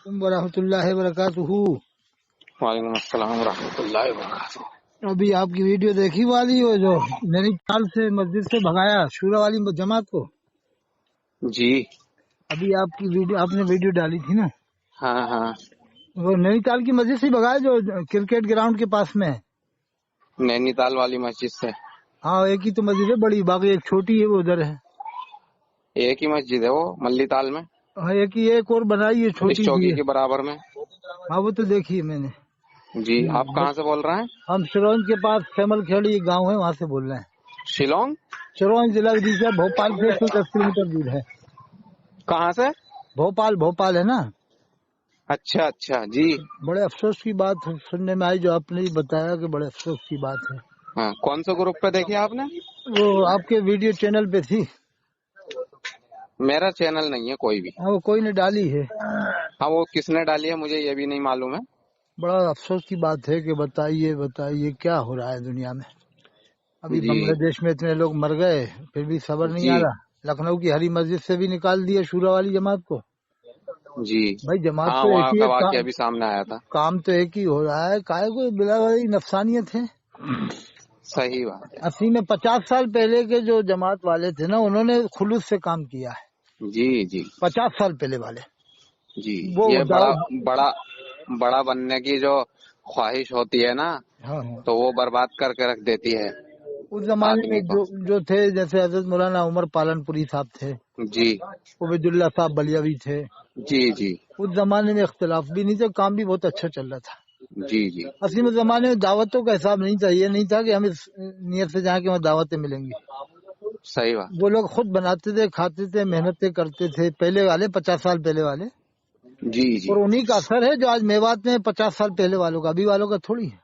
ورحمۃ اللہ وبرکاتہ۔ وعلیکم السلام ورحمۃ اللہ وبرکاتہ۔ ابھی آپ کی ویڈیو دیکھی والی ہو جو نینی تال سے مسجد سے بھگایا شورا والی جماعت کو؟ جی ابھی آپ کی ویڈیو آپ نے ویڈیو ڈالی تھی نا، ہاں ہاں، وہ نینی تال کی مسجد سے بھگایا جو کرکٹ گراؤنڈ کے پاس میں ہے۔ نینی تال والی مسجد سے ہاں، ایک ہی تو مسجد ہے بڑی، باقی ایک چھوٹی ہے وہ ادھر ہے۔ ایک ہی مسجد ہے وہ ملی تال میں، ہاں، ایک اور بنائی ہے اس چھوٹی سی چوکی ہے۔ کے برابر میں۔ ہاں، وہ تو دیکھی ہے میں نے۔ جی آپ کہاں سے بول رہے ہیں؟ ہم شرونج کے پاس سیمل کھیڑی گاؤں ہے، وہاں سے بول رہے ہیں۔ شیلانگ؟ شرونج ضلع ودیشہ بھوپال سے 110 کلومیٹر دور ہے۔ کہاں سے؟ بھوپال ہے نا۔ اچھا اچھا جی بڑے افسوس کی بات سننے میں آئی جو آپ نے بتایا کہ بڑے افسوس کی بات ہے۔ ہاں، کون سے گروپ پہ دیکھی آپ نے؟ وہ آپ کے ویڈیو چینل پہ تھی۔ میرا چینل نہیں ہے کوئی بھی۔ ہاں، وہ کوئی نے ڈالی ہے۔ ہاں، وہ کس نے ڈالی ہے مجھے یہ بھی نہیں معلوم ہے۔ بڑا افسوس کی بات ہے کہ بتائیے کیا ہو رہا ہے دنیا میں۔ ابھی جی بنگلہ دیش میں اتنے لوگ مر گئے پھر بھی صبر نہیں جی آ رہا۔ لکھنؤ کی ہری مسجد سے بھی نکال دیا شورا والی جماعت کو۔ جی بھائی جماعت ہاں، تو ایک وہاں ہی کا ہے، واقعہ بھی سامنے آیا تھا۔ کام تو ایک ہی ہو رہا ہے، کائے کو بلا والی نفسانیت ہے۔ صحیح بات ہے۔ اصلی میں 50 سال پہلے کے جو جماعت والے تھے نا، انہوں نے خلوص سے کام کیا ہے۔ جی جی 50 سال پہلے والے جی، وہ یہ بڑا بننے کی جو خواہش ہوتی ہے نا، ہاں تو وہ برباد کر کے رکھ دیتی ہے اس زمانے میں آدمی کو۔ جو تھے، جیسے حضرت مولانا عمر پالن پوری صاحب تھے، جی عبید اللہ صاحب بلیاوی تھے۔ جی جی اس زمانے میں اختلاف بھی نہیں تھا، کام بھی بہت اچھا چل رہا تھا۔ جی جی اصلی میں زمانے میں دعوتوں کا حساب نہیں تھا، یہ نہیں تھا کہ ہم اس نیت سے جائیں کہ وہاں دعوتیں ملیں گی۔ صحیح بات۔ وہ لوگ خود بناتے تھے، کھاتے تھے، محنتیں کرتے تھے، پہلے والے 50 سال پہلے والے۔ جی جی اور انہی کا اثر ہے جو آج میوات میں 50 سال پہلے والوں کا، ابھی والوں کا تھوڑی ہے۔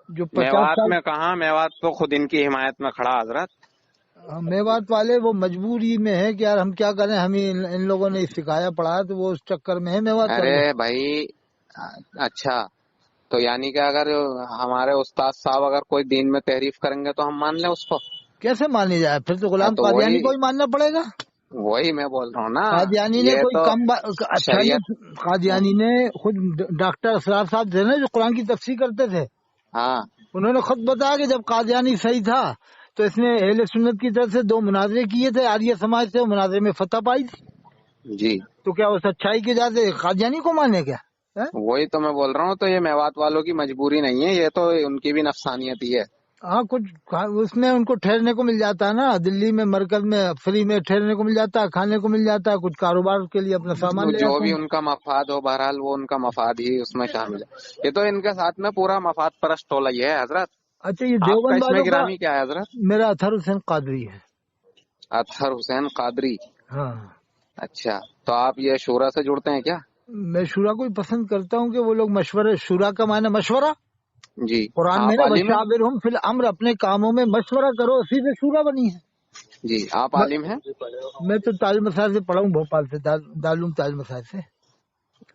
جو 50 میوات سال میں کہاں، میوات تو خود ان کی حمایت میں کھڑا حضرت۔ میوات والے وہ مجبوری میں ہے کہ یار ہم کیا کریں، ہمیں ان لوگوں نے سکھایا پڑھایا تو وہ اس چکر میں ہے میوات ارے والے۔ بھائی، اچھا تو یعنی کہ اگر ہمارے استاد صاحب اگر کوئی دین میں تحریف کریں گے تو ہم مان لیں اس کو؟ کیسے مانی جائے؟ پھر تو غلام تو قادیانی کو ہی ماننا پڑے گا۔ وہی میں بول رہا ہوں نا، قادیانی نے یہ کوئی تو اچھا شریعت۔ یہ قادیانی نے خود ڈاکٹر اسرار صاحب تھے نا جو قرآن کی تفسیر کرتے تھے، ہاں انہوں نے خود بتایا کہ جب قادیانی صحیح تھا تو اس نے اہل سنت کی طرف سے 2 مناظرے کیے تھے، آریہ سماج سے، مناظرے میں فتح پائی تھی۔ جی، تو کیا وہ سچائی کے جاتے قادیانی کو مانے کیا؟ وہی تو میں بول رہا ہوں، تو یہ میوات والوں کی مجبوری نہیں ہے، یہ تو ان کی بھی نفسانیت ہی ہے۔ ہاں، کچھ اس میں ان کو ٹھہرنے کو مل جاتا ہے نا، دلی میں مرکز میں فری میں ٹھہرنے کو مل جاتا ہے، کھانے کو مل جاتا ہے، کچھ کاروبار کے لیے اپنا سامان لے جو جاتے بھی ہیں۔ ان کا مفاد ہو، بہرحال وہ ان کا مفاد ہی اس میں شامل ہے۔ یہ تو ان کے ساتھ میں پورا مفاد پرست ٹولہ ہی ہے حضرت۔ اچھا، یہ آپ کا دیوبند اس میں والوں کا گرامی کیا ہے حضرت؟ میرا اطہر حسین قادری ہے۔ اطہر حسین قادری؟ ہاں، اچھا، تو آپ یہ شورا سے جڑتے ہیں کیا؟ میں شورا کو ہی پسند کرتا ہوں کہ وہ لوگ مشورے، شورا کا معنی مشورہ، جی قرآن میں آپ نا عالم ہیں؟ وشاورہم فی الامر، اپنے کاموں میں مشورہ کرو، اسی سے شورا بنی ہے۔ جی آپ عالم ہیں؟ میں تو تاج مساجد سے پڑھا ہوں، بھوپال سے، دارالعلوم تاج مساجد سے۔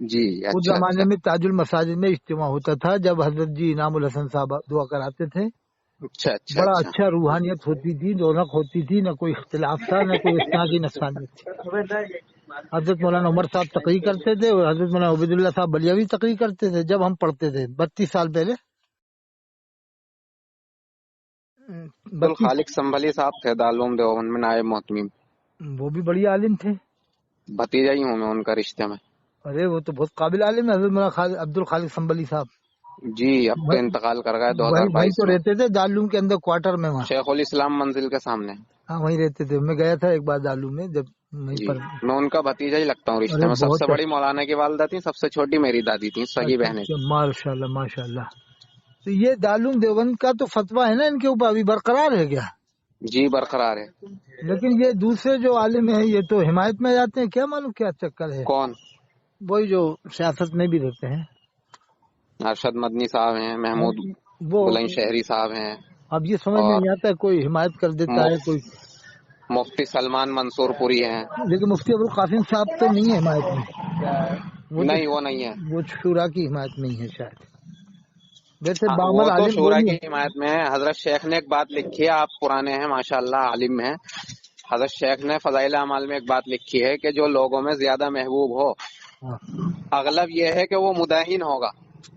جی اس اچھا زمانے اچھا میں تاج المساجد میں اجتماع ہوتا تھا جب حضرت جی انعام الحسن صاحب دعا کراتے تھے۔ اچھا اچھا بڑا اچھا اچھا روحانیت ہوتی تھی، رونق ہوتی تھی، نہ کوئی اختلاف تھا، نہ کوئی اس طرح کی نفسانیت تھی۔ حضرت مولانا عمر صاحب تقریر کرتے تھے اور حضرت مولانا عبید اللہ صاحب بلیاوی تقریر کرتے تھے جب ہم پڑھتے تھے 32 سال پہلے۔ الخالق سنبھلی صاحب تھے دارالعلوم دیوبند میں نائب محتمیم، وہ بھی بڑی عالم تھے۔ بھتیجا ہی ہوں میں ان کا رشتے میں۔ ارے وہ تو بہت قابل عالم ہے حضرت مولانا عبد الخالق سنبھلی صاحب۔ جی اب تو انتقال کر گئے وہیں 2022 تو میں۔ رہتے تھے دارالعلوم کے اندر کوارٹر میں، وہاں۔ شیخ الاسلام منزل کے سامنے۔ ہاں، وہیں رہتے تھے، میں گیا تھا ایک بار دارالعلوم میں جب وہیں جی پر۔ میں ان کا بھتیجا ہی لگتا ہوں رشتے ارے میں، سب سے بہت بڑی مولانا کی والدہ تھی، سب سے چھوٹی میری دادی تھی، سگی بہنیں اچھا، تھیں۔ ماشاء اللہ ماشاء اللہ۔ تو یہ دارالعلوم دیوبند کا تو فتویٰ ہے نا ان کے اوپر، ابھی برقرار ہے کیا؟ جی برقرار ہے۔ لیکن یہ دوسرے جو عالم ہیں یہ تو حمایت میں جاتے ہیں، کیا معلوم کیا چکر ہے؟ کون؟ وہی جو سیاست میں بھی رہتے ہیں، ارشد مدنی صاحب ہیں، محمود وہ بلند شہری صاحب ہیں، اب یہ سمجھ میں اور نہیں آتا ہے، کوئی حمایت کر دیتا ہے کوئی، مفتی سلمان منصور پوری ہیں۔ لیکن مفتی ابوالقاسم صاحب تو نہیں ہے حمایت میں، نہیں وہ نہیں ہے، وہ شورا کی حمایت میں ہی ہے شاید۔ ویسے وہ بامر تو عالم وہ شورا نہیں کی ہے۔ حمایت میں ہے۔ حضرت شیخ نے ایک بات لکھی ہے، آپ پرانے ہیں ماشاءاللہ، عالم ہیں۔ حضرت شیخ نے فضائل اعمال میں ایک بات لکھی ہے کہ جو لوگوں میں زیادہ محبوب ہو ہاں۔ اغلب یہ ہے کہ وہ مداہن ہوگا.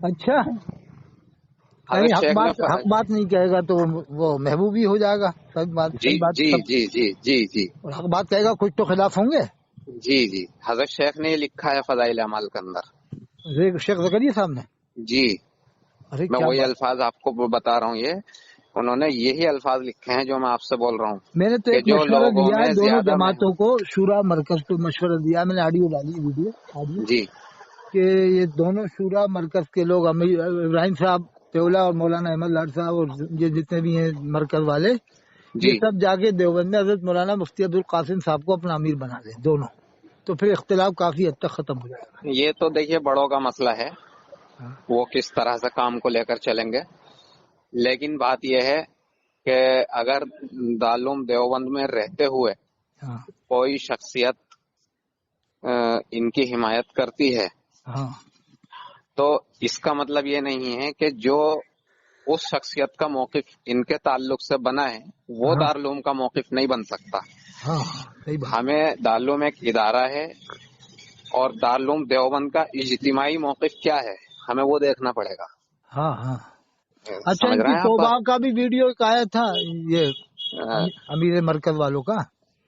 اچھا، حضرت یعنی شیخ نے حق بات نہیں کہے گا تو وہ محبوب ہی ہو جائے گا. صحیح بات، جی صحیح بات. جی سب جی جی جی جی حق بات کہے گا، کچھ تو خلاف ہوں گے. جی جی حضرت شیخ نے یہ لکھا ہے فضائل اعمال کے اندر. شیخ زکریا صاحب نے. جی ارے میں کیا وہی بات. الفاظ آپ کو بتا رہا ہوں. یہ انہوں نے یہی الفاظ لکھے ہیں جو میں آپ سے بول رہا ہوں میں نے تو کہ ایک جو مشورہ لوگوں دیا ہے میں دونوں زیادہ میں. جماعتوں کو، شورا مرکز کو مشورہ دیا. میں نے آڈیو ڈالی، ویڈیو آڈیو، جی کہ یہ دونوں شورا مرکز کے لوگ، ابراہیم صاحب پیولا اور مولانا احمد لاڈ صاحب اور یہ جتنے بھی ہیں مرکز والے، یہ جی سب جا کے دیوبند میں حضرت مولانا مفتی عبدالقاسم صاحب کو اپنا امیر بنا دیں دونوں، تو پھر اختلاف کافی حد تک ختم ہو جائے گا. یہ تو دیکھیے بڑوں کا مسئلہ ہے، ہاں. وہ کس طرح سے کام کو لے کر چلیں گے. لیکن بات یہ ہے کہ اگر دارالعلوم دیوبند میں رہتے ہوئے ہاں. کوئی شخصیت ان کی حمایت کرتی ہے ہاں. تو اس کا مطلب یہ نہیں ہے کہ جو اس شخصیت کا موقف ان کے تعلق سے بنا ہے وہ ہاں. دارالعلوم کا موقف نہیں بن سکتا. ہاں. صحیح بات. ہمیں دارالعلوم ایک ادارہ ہے اور دارالعلوم دیوبند کا اجتماعی موقف کیا ہے ہمیں وہ دیکھنا پڑے گا. ہاں. ہاں. اچھا، سمجھ ان رہے کی ہیں آپ توبہ بات؟ کا بھی ویڈیو ایک آیا تھا، یہ امیر مرکز والوں کا.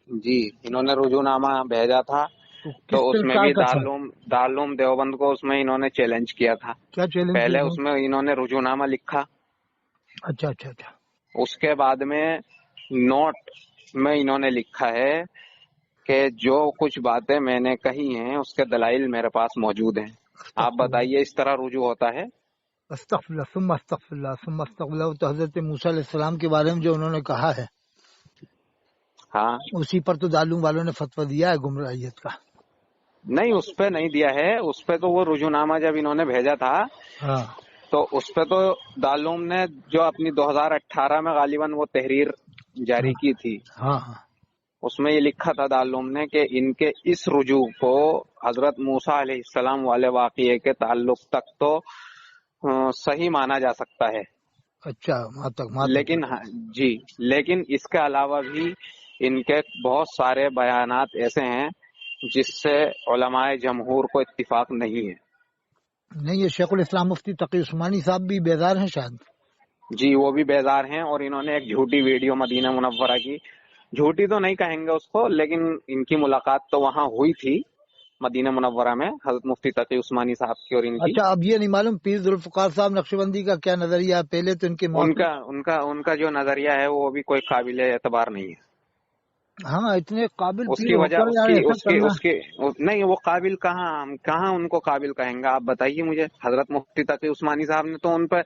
جی انہوں نے رجوع نامہ بھیجا تھا تو تو کس اس میں پرکار بھی کا تھا؟ دارالعلوم دیوبند کو اس میں انہوں نے چیلنج کیا تھا. کیا چیلنج پہلے کیا اس تھا؟ میں انہوں نے رجوع نامہ لکھا، اچھا اچھا اچھا. اس کے بعد میں نوٹ میں انہوں نے لکھا ہے کہ جو کچھ باتیں میں نے کہی ہیں اس کے دلائل میرے پاس موجود ہیں. آپ استغفر اللہ، بتائیے اس طرح رجوع ہوتا ہے؟ استغفر اللہ، ثم استغفر اللہ، ثم استغفر اللہ. تو حضرت موسیٰ علیہ السلام کے بارے میں جو انہوں نے کہا ہے، ہاں اسی پر تو دارالعلوم والوں نے فتویٰ دیا ہے گمراہیت کا. نہیں اس پہ نہیں دیا ہے، اس پہ تو وہ رجوع نامہ جب انہوں نے بھیجا تھا ہاں. تو اس پہ تو دارالعلوم نے جو اپنی 2018 میں غالباً وہ تحریر جاری کی تھی ہاں. ہاں. اس میں یہ لکھا تھا دارالعلوم نے کہ ان کے اس رجوع کو حضرت موسیٰ علیہ السلام والے واقعے کے تعلق تک تو صحیح مانا جا سکتا ہے. اچھا، وہاں تک لیکن جی لیکن اس کے علاوہ بھی ان کے بہت سارے بیانات ایسے ہیں جس سے علماء جمہور کو اتفاق نہیں ہے. نہیں، یہ شیخ الاسلام مفتی تقی عثمانی صاحب بھی بیدار ہیں شاید. جی وہ بھی بیدار ہیں اور انہوں نے ایک جھوٹی ویڈیو مدینہ منورہ کی، جھوٹی تو نہیں کہیں گے اس کو، لیکن ان کی ملاقات تو وہاں ہوئی تھی مدینہ منورہ میں حضرت مفتی تقی عثمانی صاحب کی اور ان کی. اچھا، اب یہ نہیں معلوم پیر ذوالفقار صاحب نقشبندی کا کیا نظریہ ہے. پہلے تو ان کے موت. ان کا جو نظریہ ہے وہ بھی کوئی قابل اعتبار نہیں ہے. ہاں، اتنے قابل اس پیر کی ہو وجہ کر یار ایسا کرنا. نہیں وہ قابل کہاں، ہم کہاں ان کو قابل کہیں گے؟ آپ بتائیے مجھے. حضرت مفتی تقی عثمانی صاحب نے تو ان پہ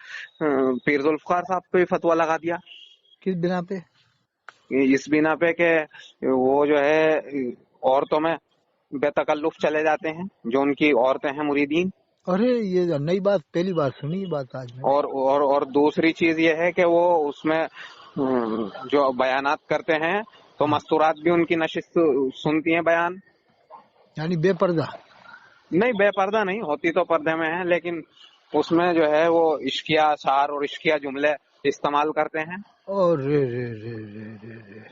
پیر ذوالفقار صاحب پہ فتویٰ لگا دیا. کس بنا پہ؟ اس بنا پہ کہ وہ جو ہے عورتوں میں بے تکلف چلے جاتے ہیں، جو ان کی عورتیں ہیں مریدین. ارے یہ نئی بات، پہلی بار سنی یہ بات آج میں نے. اور دوسری چیز یہ ہے کہ وہ اس میں جو بیانات کرتے ہیں تو مستورات بھی ان کی نشست سنتی ہیں بیان. یعنی بے پردہ. نہیں بے پردہ نہیں ہوتی تو پردے میں ہے، لیکن اس میں جو ہے وہ عشقیہ اشعار اور عشقیہ جملے استعمال کرتے ہیں. اور رے رے رے رے رے رے.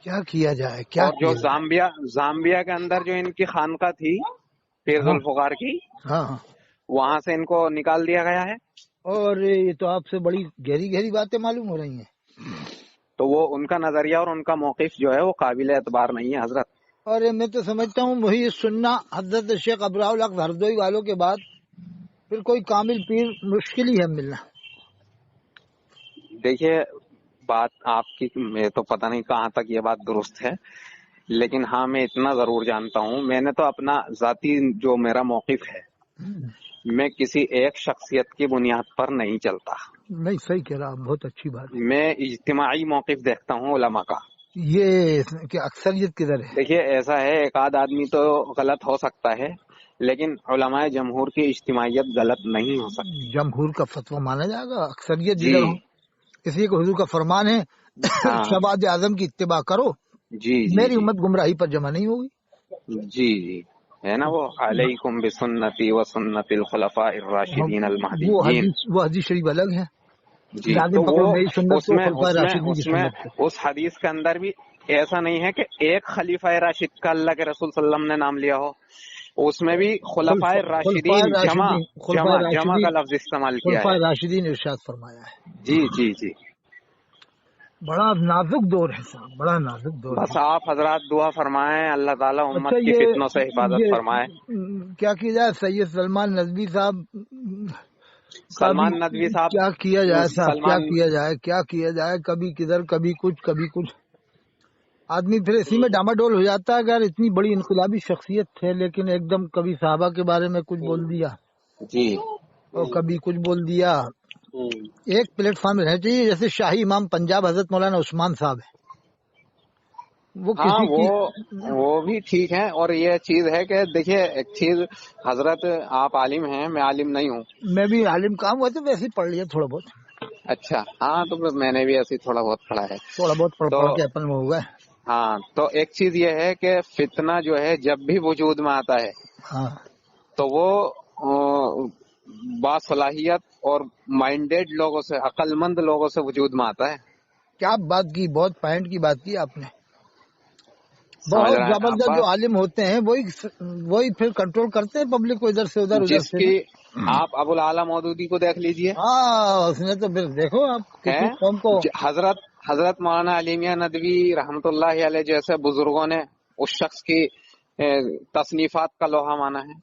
کیا کیا جائے، کیا اور جو کیا جائے. زامبیا کے اندر جو ان کی خانقاہ تھی پیر ہاں ذوالفقار کی، ہاں ہاں. وہاں سے ان کو نکال دیا گیا ہے. اور یہ تو آپ سے بڑی گہری گہری باتیں معلوم ہو رہی ہیں. تو وہ ان کا نظریہ اور ان کا موقف جو ہے وہ قابل اعتبار نہیں ہے حضرت. اور میں تو سمجھتا ہوں وہی سننا حضرت شیخ ابراہ الحق ہردوئی والوں کے بعد پھر کوئی کامل پیر مشکل ہی ہے ملنا. دیکھیے بات آپ کی میں تو پتہ نہیں کہاں تک یہ بات درست ہے، لیکن ہاں میں اتنا ضرور جانتا ہوں، میں نے تو اپنا ذاتی جو میرا موقف ہے میں کسی ایک شخصیت کی بنیاد پر نہیں چلتا. نہیں، صحیح کہہ رہا، بہت اچھی بات ہے. میں اجتماعی موقف دیکھتا ہوں علماء کا. یہ کہ اکثریت کدھر ہے. دیکھیے ایسا ہے ایک آدھ آدمی تو غلط ہو سکتا ہے لیکن علماء جمہور کی اجتماعیت غلط نہیں ہو سکتی. جمہور کا فتویٰ مانا جائے گا اکثریت جی جدھر ہو. اس لیے کہ حضور کا فرمان ہے ہاں شہباز اعظم کی اتباع کرو، جی جی میری جی امت گمراہی پر جمع نہیں ہوگی. جی جی ہے نا وہ علیکم بسنتی و سنت الخلفاء الراشدین المہدیین. وہ حدیث شریف الگ ہے. جی آگے تو پکڑو وہ میری سنت کو، خلفائے اس راشدین کی سنت کو. حدیث کے اندر بھی ایسا نہیں ہے کہ ایک خلیفہ راشد کا اللہ کے رسول صلی اللہ علیہ وسلم نے نام لیا ہو، اس میں بھی خلفائے راشدین جمع کا لفظ استعمال کیا ہے. خلفائے راشدین ارشاد فرمایا ہے. جی جی جی. بڑا نازک دور ہے صاحب، بڑا نازک دور بس ہے. آپ حضرات دعا فرمائیں، اللہ تعالیٰ امت اچھا کی فتنوں سے حفاظت فرمائے. کیا کیا جائے سید سلمان ندوی صاحب سلمان ندوی صاحب، کیا کیا جائے صاحب، کیا سلمان کیا جائے کبھی کدھر کبھی کچھ آدمی پھر اسی میں ڈاماڈول ہو جاتا ہے. اگر اتنی بڑی انقلابی شخصیت تھے لیکن ایک دم کبھی صحابہ کے بارے میں کچھ بول دیا جی اور کبھی کچھ بول دیا. ایک پلیٹ فارم رہنا چاہیے. جیسے شاہی امام پنجاب حضرت مولانا عثمان صاحب ہے، وہ ہاں کسی کی وہ بھی ٹھیک ہے. اور یہ چیز ہے کہ دیکھیے ایک چیز، حضرت آپ عالم ہیں، میں عالم نہیں ہوں. میں بھی عالم کام ہوا تو ویسے ہی پڑھ لیا تھوڑا بہت، اچھا ہاں، تو میں نے بھی ایسے تھوڑا بہت پڑھا ہے. تھوڑا بہت پڑھ تو کے اپن میں ہو گئے. ہاں، تو ایک چیز یہ ہے کہ فتنہ جو ہے جب بھی وجود میں آتا ہے ہاں تو وہ باصلاحیت اور مائنڈیڈ لوگوں سے، عقل مند لوگوں سے وجود میں آتا ہے. کیا بات کی، بہت پوائنٹ کی بات کی آپ نے. سمجھ بہت رہے ہیں آپ زبردست جو بات؟ عالم ہوتے ہیں وہی پھر کنٹرول کرتے ہیں پبلک کو ادھر سے ادھر جس سے. کی آپ ابو العالی مودودی کو دیکھ لیجئے، ہاں اس نے تو پھر دیکھو آپ کسی قوم کو. حضرت مولانا علی میاں ندوی رحمۃ اللہ علیہ جیسے بزرگوں نے اس شخص کی تصنیفات کا لوہا مانا ہے.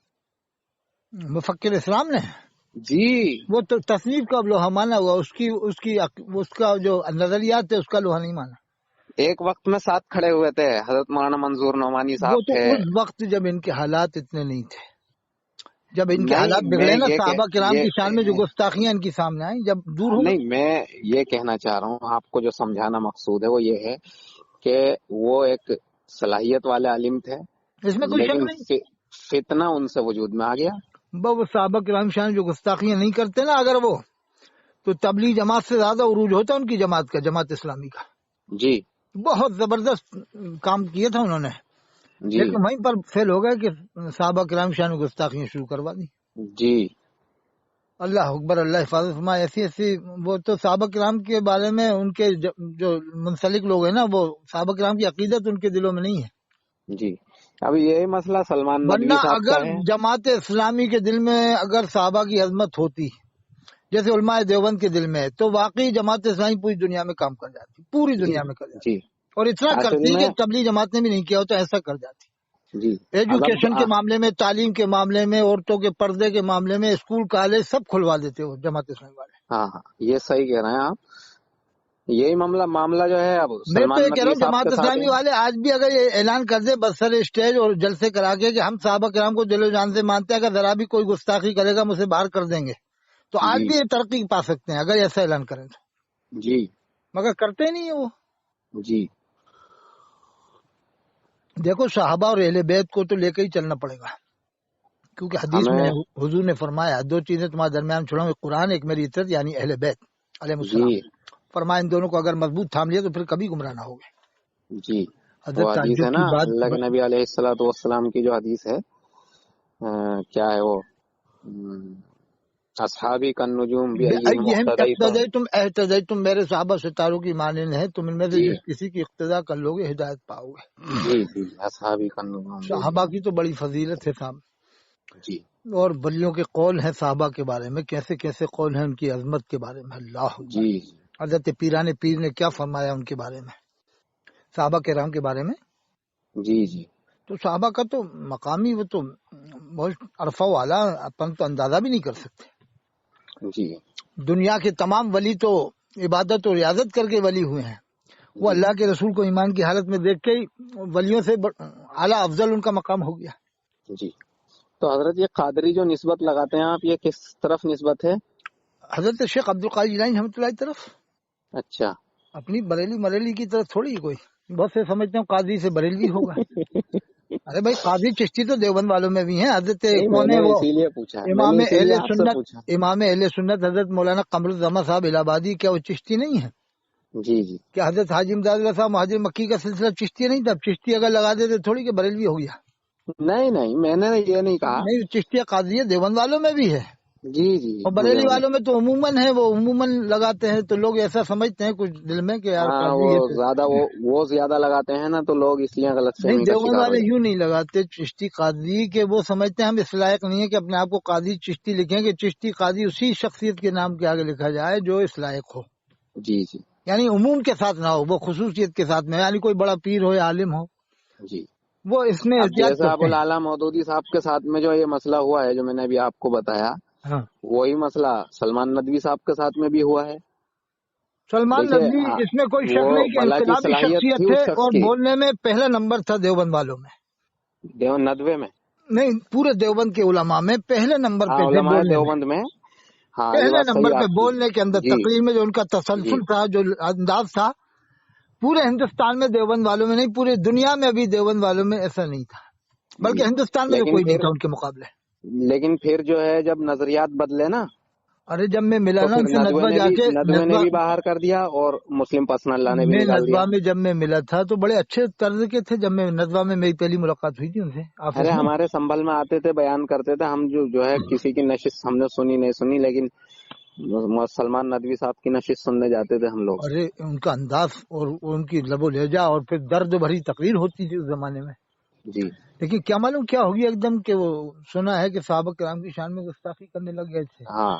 مفکر اسلام نے جی وہ تو تصنیف کا لوہا مانا ہوا، اس کا جو نظریات ہے اس کا لوہا نہیں مانا. ایک وقت میں ساتھ کھڑے ہوئے تھے، حضرت مولانا منظور نعمانی وہ صاحب تو تھے. اس وقت جب ان کے حالات اتنے نہیں تھے، جب ان کے نہیں، حالات میں بگڑے نا یہ صحابہ کرام کی شان میں جو کہ گستاخیاں ان کی سامنے آئیں جب دور ہو گئے. نہیں، میں یہ کہنا چاہ رہا ہوں، آپ کو جو سمجھانا مقصود ہے وہ یہ ہے کہ وہ ایک صلاحیت والے عالم تھے، اس میں کوئی شک لیکن نہیں. فتنہ ان سے وجود میں آ گیا. وہ صحابہ کرام شان جو گستاخیاں نہیں کرتے نا اگر وہ، تو تبلیغ جماعت سے زیادہ عروج ہوتا ان کی جماعت کا، جماعت اسلامی کا. جی بہت زبردست کام کیا تھا انہوں نے، جی لیکن وہیں پر فیل ہو گئے کہ صحابہ کرام شان گستاخیاں شروع کروا دی. جی. اللہ اکبر، اللہ حفاظت فرمائے. ایسی وہ تو صحابہ کرام کے بارے میں ان کے جو منسلک لوگ ہیں نا، وہ صحابہ کرام کی عقیدت ان کے دلوں میں نہیں ہے. جی. اب یہی مسئلہ سلمان ورنہ ندوی صاحب کا اگر ہے. جماعت اسلامی کے دل میں اگر صحابہ کی عظمت ہوتی جیسے علماء دیوبند کے دل میں ہے، تو واقعی جماعت اسلامی پوری دنیا میں کام کر جاتی، پوری جی دنیا میں کر جاتی. جی. اور اتنا اصل کرتی میں کہ تبلیغ جماعت نے بھی نہیں کیا ہوتا ایسا کر جاتی. جی ایجوکیشن کے معاملے میں، تعلیم کے معاملے میں، عورتوں کے پردے کے معاملے میں اسکول کالج سب کھلوا دیتے ہو جماعت اسلامی والے. ہاں ہاں، یہ صحیح کہہ رہے ہیں آپ. یہی معاملہ جو ہے اب میں تو سلمان یہ کہہ رہا ندوی ہوں صاحب جماعت کے ساتھ ہے. اسلامی والے آج بھی اگر یہ اعلان کر دے بسر اسٹیج اور جلسے کرا کے کہ ہم صحابہ کرام کو دل و جان سے مانتے ہیں، اگر ذرا بھی کوئی گستاخی کرے گا ہم اسے باہر کر دیں گے، تو آج جی بھی یہ ترقی پا سکتے ہیں اگر ایسا اعلان کریں تو. جی مگر کرتے نہیں ہیں وہ. جی. دیکھو صحابہ اور اہل بیت کو تو لے کے ہی چلنا پڑے گا، کیونکہ حدیث میں ہمیں حضور نے فرمایا دو چیزیں تمہارے درمیان چھوڑاؤں، ایک قرآن، ایک میری عطرت یعنی اہل بیت علیہ السلام. جی فرمایا ان دونوں کو اگر مضبوط تھام لیا تو پھر کبھی گمراہ نہ ہوگے. جی. حضرت وہ حدیث تعجب ہے کی نا بات. اللہ کے نبی علیہ الصلوۃ والسلام کی جو حدیث ہے، کیا ہے وہ، اصحابی کن نجوم تم میرے صحابہ ستاروں کی مانند ہیں، تم ان میں سے جی جس کسی کی اقتدا کر لو گے ہدایت پاؤ گے. جی جی. اصحابی کن نجوم صحابہ کی تو بڑی فضیلت ہے صاحب. جی. اور ولیوں کے قول ہیں صحابہ کے بارے میں، کیسے کیسے قول ہیں ان کی عظمت کے بارے میں. اللہ اکبر. جی حضرت پیران پیر نے کیا فرمایا ان کے بارے میں، صحابہ کرام کے بارے میں. جی جی. تو صحابہ کا تو مقامی وہ تو بہت عرفہ والا، اپن تو اندازہ بھی نہیں کر سکتے. جی دنیا کے تمام ولی تو عبادت اور ریاضت کر کے ولی ہوئے ہیں، وہ اللہ کے رسول کو ایمان کی حالت میں دیکھ کے ہی ولیوں سے اعلیٰ افضل ان کا مقام ہو گیا. جی. تو حضرت یہ قادری جو نسبت لگاتے ہیں آپ، یہ کس طرف نسبت ہے؟ حضرت شیخ عبدالقادر جیلانی رحمۃ اللہ کی طرف. اچھا. اپنی بریلی کی طرف تھوڑی کوئی، بہت سے سمجھتے ہیں قاضی سے بریلوی ہوگا. ارے بھائی قاضی چشتی تو دیوبند والوں میں بھی ہیں. حضرت میں کون نے ہے وہ اسی لیے پوچھا، امام اہل سنت حضرت مولانا قمر الزمان صاحب الہ آبادی، کیا وہ چشتی نہیں ہے؟ جی جی. کیا حضرت حاجی امداد اللہ صاحب مہاجر مکی کا سلسلہ چشتی نہیں تھا؟ چشتی اگر لگا دیتے تھوڑی کہ بریلوی ہو گیا. نہیں نہیں، میں نے یہ نہیں کہا. نہیں، چشتیہ قادریہ دیوبند والوں میں بھی ہے. جی جی اور بریلی والوں میں تو عموماً ہے، وہ عموماً لگاتے ہیں، تو لوگ ایسا سمجھتے ہیں کچھ دل میں کہ یار ہاں، قاضی ہے وہ زیادہ لگاتے ہیں نا، تو لوگ اس لیے غلط نہیں، فہمی کا دیوبند شکار ہو والے جاتے یوں نہیں لگاتے چشتی قاضی، کہ وہ سمجھتے ہیں ہم اس لائق نہیں ہے کہ اپنے آپ کو قاضی چشتی لکھیں، کہ چشتی قاضی اسی شخصیت کے نام کے آگے لکھا جائے جو اس لائق ہو، ہیں۔ جی جی یعنی عموم کے ساتھ نہ ہو، وہ خصوصیت کے ساتھ میں، یعنی کوئی بڑا پیر ہو یا عالم ہو، جی۔ وہ اس میں اب احتیاط جیسے ابو کرتے ہیں۔ العلا مودودی صاحب کے ساتھ میں جو یہ مسئلہ ہوا ہے، جو میں نے ابھی آپ کو بتایا، ہاں، وہی مسئلہ سلمان ندوی صاحب کے ساتھ میں بھی ہوا ہے۔ سلمان دیکھیے ندوی اس میں کوئی وہ شک نہیں کہ بھلا کی انقلابی صلاحیت شخصیت تھی تھے، اس شخص اور کی، بولنے میں پہلا نمبر تھا دیوبند والوں میں، ندوے میں، نہیں پورے دیوبند کے علماء میں پہلے نمبر ہاں، پہ تھے علماء بولنے میں، دیوبند میں، ہاں یہ پہلے بات صحیح نمبر ہے پہ آپ کی۔ بولنے کے اندر، جی تقریر میں جو ان کا جی تسلسل تھا، جو انداز تھا، پورے ہندوستان میں دیوبند والوں میں نہیں، پوری دنیا میں ابھی دیوبند والوں میں ایسا نہیں تھا، جی۔ بلکہ ہندوستان میں تو لیکن کوئی نہیں پھر تھا ان کے مقابلے۔ جو ہے جب نظریات بدلے نا، ارے جب میں ملا تو نا ان پھر سے ندوہ جا کے، ندوے نے بھی باہر کر دیا، اور مسلم پرسنل لا نے بھی میں نکال دیا۔ ندوہ میں جب میں ملا تھا تو بڑے اچھے طرز کے تھے، جب میں ندوہ میں میری پہلی ملاقات ہوئی تھی ان سے ارے آفس میں۔ ہمارے سنبھل میں آتے تھے، بیان کرتے تھے، ہم جو ہے کسی کی نشست ہم نے سنی نہیں سنی، لیکن سلمان ندوی صاحب کی نشست سننے جاتے تھے ہم لوگ۔ ارے ان کا انداز اور ان کی لب و لہجہ، اور پھر درد بھری تقریر ہوتی تھی اس زمانے میں، جی لیکن کیا معلوم کیا ہوگی ایک دم کہ وہ سنا ہے کہ صحابہ کرام کی شان میں گستاخی کرنے لگ گئے تھے، ہاں،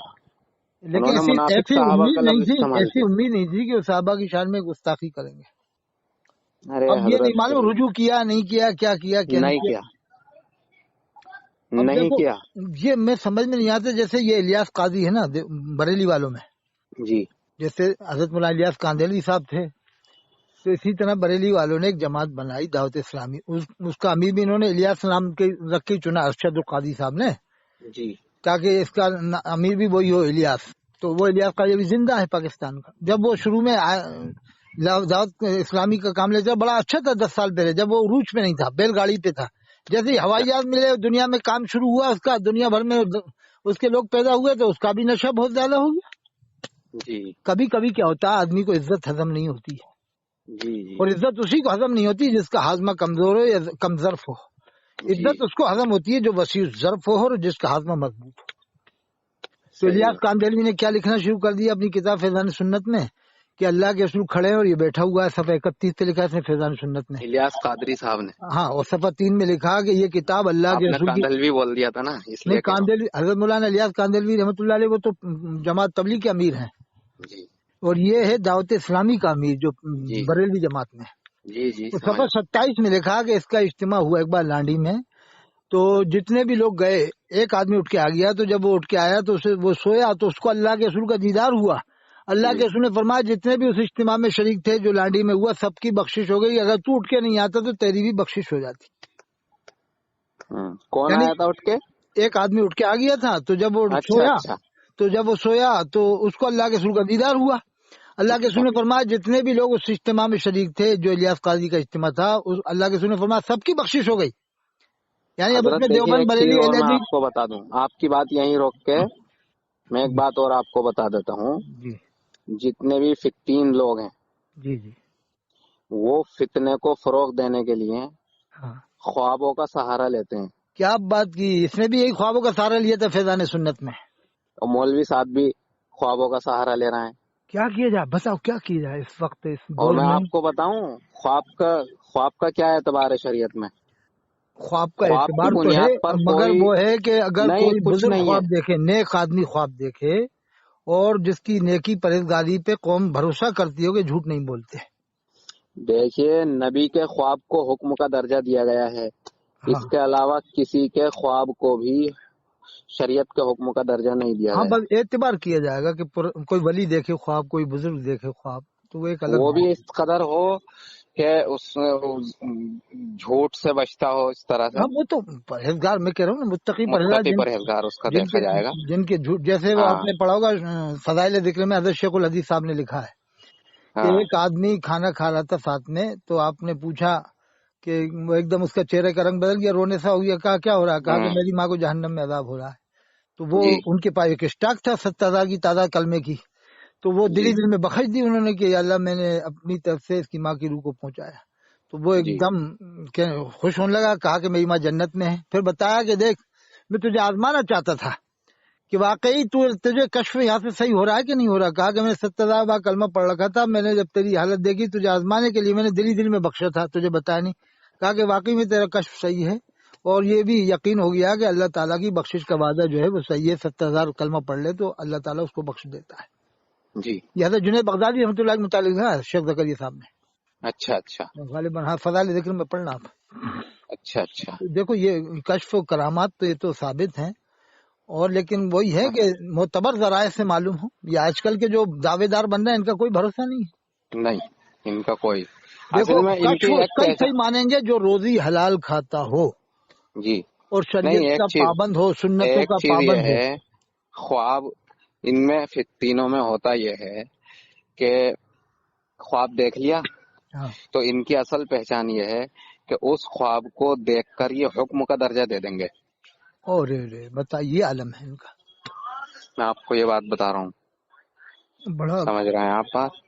انہوں لیکن نے منافق ایسی صحابہ امید کا نہیں لفظ تھی، استعمال ایسی کیا۔ امید نہیں تھی کہ وہ صحابہ کی شان میں گستاخی کریں گے۔ ارے اب یہ نہیں حضرت معلوم رجوع کیا نہیں کیا، کیا کیا کیا نہیں نہیں کیا۔ کیا، اب نہیں دیکھو، کیا۔ یہ میں سمجھ میں نہیں آتا، جیسے یہ الیاس قاضی ہے نا بریلی والوں میں، جی جیسے حضرت مولانا الیاس کاندیلوی صاحب تھے، تو اسی طرح بریلی والوں نے ایک جماعت بنائی دعوت اسلامی، اس کا امیر بھی انہوں نے الیاس نام کے رکھ کے چنا، ارشد القاضی صاحب نے، جی تاکہ اس کا امیر بھی وہی ہو الیاس۔ تو وہ الیاس قاضی ابھی زندہ ہے پاکستان کا۔ جب وہ شروع میں دعوت اسلامی کا کام لے جا، بڑا اچھا تھا 10 سال پہلے، جب وہ عروج پہ نہیں تھا، بیل گاڑی پہ تھا، جیسے ہی ہوائی جہاز ملے دنیا میں کام شروع ہوا اس کا، دنیا بھر میں اس کے لوگ پیدا ہوئے، تو اس کا بھی نشہ بہت زیادہ ہو گیا۔ جی کبھی کبھی کیا ہوتا ہے، آدمی کو عزت ہضم نہیں ہوتی ہے، جی جی اور عزت اسی کو ہضم نہیں ہوتی جس کا ہاضمہ کمزور ہو یا کم ظرف ہو۔ جی عزت اس کو ہضم ہوتی ہے جو وسیع ظرف ہو اور جس کا ہاضمہ مضبوط ہو۔ تو صحیح الیاس ہے۔ کاندیلوی نے کیا لکھنا شروع کر دیا اپنی کتاب فیضان سنت میں، کہ اللہ کے رسول کھڑے ہیں اور یہ بیٹھا ہوا ہے، صفحہ 31 پہ لکھا ہے اس نے فیضان سنت میں۔ الیاس قادری صاحب نے، ہاں، اور صفحہ 3 میں لکھا کہ یہ کتاب اللہ آپ کے نے رسول کی، کاندھلوی بول دیا تھا نا، اس نہیں لیے کہہ رہا کاندیلوی حضرت مولانا الیاس کاندیلوی رحمۃ اللہ علیہ، وہ تو جماعت تبلیغ کے امیر ہیں، ہوں۔ جی اور یہ ہے دعوت اسلامی کا امیر جو جی بریلوی جماعت میں ہے۔ جی جی تو سمجھ صفحہ 27 میں لکھا کہ اس کا اجتماع ہوا ایک بار لانڈی میں، تو جتنے بھی لوگ گئے، ایک آدمی اٹھ کے آ گیا، تو جب وہ اٹھ کے آیا تو وہ سویا، تو اس کو اللہ کے رسول کا دیدار ہوا۔ اللہ جی کے رسول نے فرمایا جتنے بھی اس اجتماع میں شریک تھے جو لانڈی میں ہوا، سب کی بخشش ہو گئی، اگر تو اٹھ کے نہیں آتا تو تیری بھی بخشش ہو جاتی۔ کون یعنی آیا تھا اٹھ کے؟ ایک آدمی اٹھ کے آ گیا تھا، تو جب وہ اچھا سویا، اچھا تو اس کو اللہ کے رسول کا دیدار ہوا۔ اللہ کے اچھا رسول نے فرمایا جتنے بھی لوگ اس اجتماع میں شریک تھے جو الیاس قاضی کا اجتماع تھا، اللہ کے رسول نے فرمایا سب کی بخشش ہو گئی۔ یعنی اب اس حضرت میں دیکھیے، دیوبند ایک چیز بریلی اور اہل میں حدیث، آپ کو بتا دوں، آپ کی بات یہیں روک کے میں ایک بات اور آپ کو بتا دیتا ہوں۔ جی جتنے بھی فتین لوگ ہیں، جی جی وہ فتنے کو فروغ دینے کے لیے ہاں، خوابوں کا سہارا لیتے ہیں، کیا بات کی، اس نے بھی یہی خوابوں کا سہارا لیا تھا فیضان سنت میں۔ اور مولوی صاحب بھی خوابوں کا سہارا لے رہے ہیں۔ کیا کیا جائے، بتاؤ کیا کیا جائے اس وقت اس اور دور میں میں؟ آپ کو بتاؤں، خواب کا کیا اعتبار ہے شریعت میں؟ خواب کا خواب کی اعتبار تو ہے، بنیاد پر مگر کوئی وہ ہے کہ اگر نہیں، کوئی کچھ بزرگ نہیں ہے۔ خواب دیکھے، نیک آدمی خواب دیکھے، اور جس کی نیکی پرہیزگاری پہ قوم بھروسہ کرتی ہو کہ جھوٹ نہیں بولتے۔ دیکھیے، نبی کے خواب کو حکم کا درجہ دیا گیا ہے، ہاں اس کے علاوہ کسی کے خواب کو بھی شریعت کے حکم کا درجہ نہیں دیا ہاں، گیا۔ بس اعتبار کیا جائے گا کہ کوئی ولی دیکھے خواب، کوئی بزرگ دیکھے خواب، تو وہ ایک الگ وہ بات بھی ہے۔ اس قدر ہو کہ اس جھوٹ سے بچتا ہو، اس طرح سے ہاں وہ تو پرہیزگار، میں کہہ رہا ہوں نا، متقی پرہیزگار، متقی پرہیزگار اس کا دیکھا جائے گا۔ جن کے جھوٹ، جیسے وہ ہاں آپ نے پڑھا ہوگا فضائل ذکر میں حضرت شیخ الحدیث صاحب نے لکھا ہے کہ ہاں ایک آدمی کھانا کھا رہا تھا ساتھ میں، تو آپ نے پوچھا کہ وہ ایک دم اس کا چہرے کا رنگ بدل گیا، رونے سا ہو گیا، کہا کیا ہو رہا ہے؟ کہا کہ میری ماں کو جہنم میں عذاب ہو رہا ہے۔ تو وہ جی ان کے پاس ایک اسٹاک تھا 70,000 کی تعداد کلمے کی، تو وہ جی دل میں بخش دی انہوں نے کہ یا اللہ میں نے اپنی طرف سے اس کی ماں کی روح کو پہنچایا۔ تو وہ ایک جی دم خوش ہونے لگا، کہا کہ میری ماں جنت میں ہے۔ پھر بتایا کہ دیکھ میں تجھے آزمانا چاہتا تھا کہ واقعی تجھے کشف یہاں سے صحیح ہو رہا ہے کہ نہیں ہو رہا. کہا کہ میں نے 70,000 بار کلمہ پڑھ رکھا تھا, میں نے جب تیری حالت دیکھی تجھے آزمانے کے لیے میں نے دل میں بخشا تھا, تجھے بتایا نہیں. کہا کہ واقعی میں تیرا کشف صحیح ہے, اور یہ بھی یقین ہو گیا کہ اللہ تعالیٰ کی بخشش کا وعدہ جو ہے وہ صحیح ہے. 70,000 کلمہ پڑھ لے تو اللہ تعالیٰ اس کو بخش دیتا ہے. جی. یہ حضرت جنید بغدادی رحمۃ اللہ کے متعلق ہے شیخ زکریا صاحب میں. اچھا غالباً ہاں, فضائل ذکر میں پڑھنا آپ. اچھا. دیکھو یہ کشف و کرامات تو یہ تو ثابت ہیں, اور لیکن وہی ہے کہ معتبر ذرائع سے معلوم ہو. یہ آج کل کے جو دعوے دار بن رہے ہیں ان کا کوئی بھروسہ نہیں ہے. نہیں, ان کا کوئی. دیکھو اصل میں ان کی کشف کئی صحیح مانیں گے جو روزی حلال کھاتا ہو جی اور شریعت کا پابند ہو, سنتوں کا چیز یہ پابند ہو. ہے, خواب ان میں تینوں میں ہوتا یہ ہے کہ خواب دیکھ لیا ہاں. تو ان کی اصل پہچان یہ ہے کہ اس خواب کو دیکھ کر یہ حکم کا درجہ دے دیں گے. اور بتائیے عالم ہے ان کا. میں آپ کو یہ بات بتا رہا ہوں, بڑا سمجھ رہے ہیں آپ بات.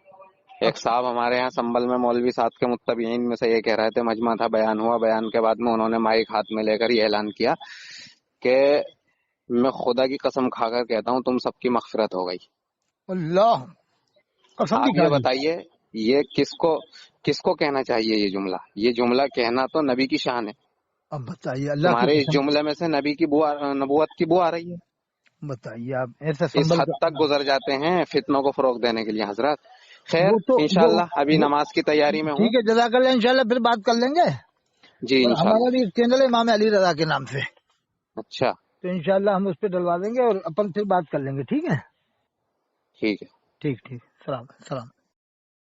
ایک صاحب ہمارے یہاں سنبل میں مولوی صاحب کے متبعین میں سے یہ کہہ رہے تھے, مجمع تھا, بیان ہوا, بیان کے بعد میں انہوں نے مائک ہاتھ میں لے کر یہ اعلان کیا کہ میں خدا کی قسم کھا کر کہتا ہوں تم سب کی مغفرت ہو گئی. اللہ قسم آپ بھی یہ کھا لی. بتائیے یہ کس کو کہنا چاہیے یہ جملہ کہنا تو نبی کی شان ہے. اب بتائیے اللہ کی تمہارے اس قسم, جملے میں سے نبی کی نبوت کی بو آ رہی ہے. بتائیے آپ ایسا اس سنبھل حد تک گزر جاتے ہیں فتنوں کو فروغ دینے کے لیے حضرات. خیر وہ تو انشاءاللہ ابھی نماز کی تیاری میں ہوں. ٹھیک ہے, جزاک اللہ. انشاءاللہ پھر بات کر لیں گے. جی اور انشاءاللہ. ہمارا بھی ایک چینل ہے امام علی رضا کے نام سے, اچھا تو انشاءاللہ ہم اس پہ ڈلوا دیں گے اور اپن پھر بات کر لیں گے. ٹھیک ہے, ٹھیک ہے. ٹھیک. سلام.